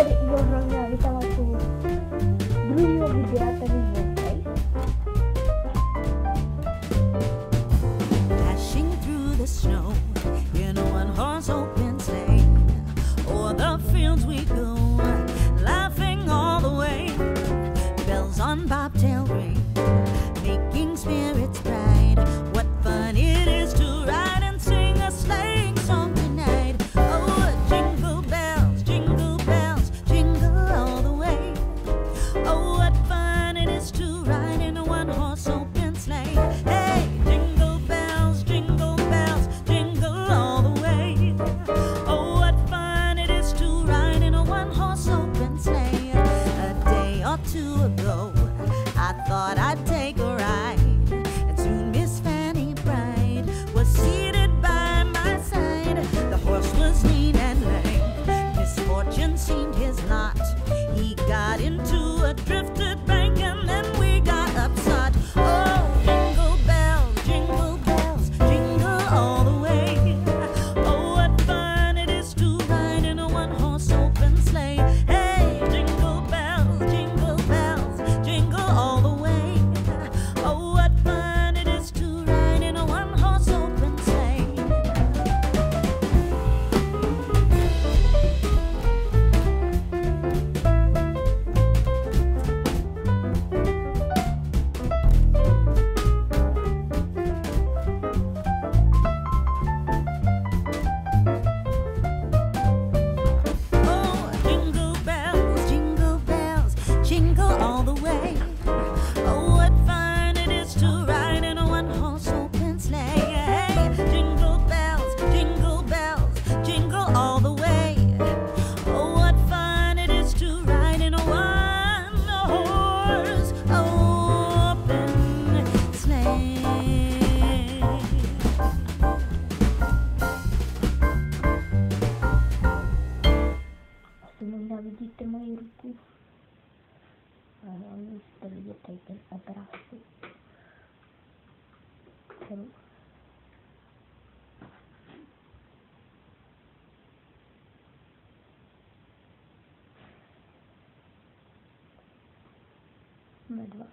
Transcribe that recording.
tady Igor Hromil, vítám vás u druhého videa tady z Warface. Dashing through the snow in a one-horse open sleigh, o'er the fields we go, laughing all the way. Bells on bobtail ring, making spirits bright. What fun it is to ride and sing a sleighing song tonight. Oh, jingle bells, jingle all the way. Oh, what fun it is to ride in a one-horse open sleigh. Hey, jingle bells, jingle all the way. Oh, what fun it is to ride in a one-horse open sleigh. A day or two ago, I thought I'd take a ride, and soon Miss Fanny Bright was seated by my side. The horse was lean and lame, misfortune seemed his lot. He got into a drifted bank and then we got upset. Oh, jingle bells, jingle all the way. Oh, what fun it is to ride in a one-horse open sleigh. Hey, jingle bells, jingle all the way. Oh, what fun it is to ride in a one-horse open sleigh. Oh, jingle bells, jingle all the way. Oh, what fun it is to ride in a one-horse open sleigh. Hey, jingle bells, jingle all the way. Oh, what fun it is to ride in a one-horse open sleigh. Asi možná vidíte moji ruku. A hlavně musíte vidět tady ten obrázek. Jsme dva.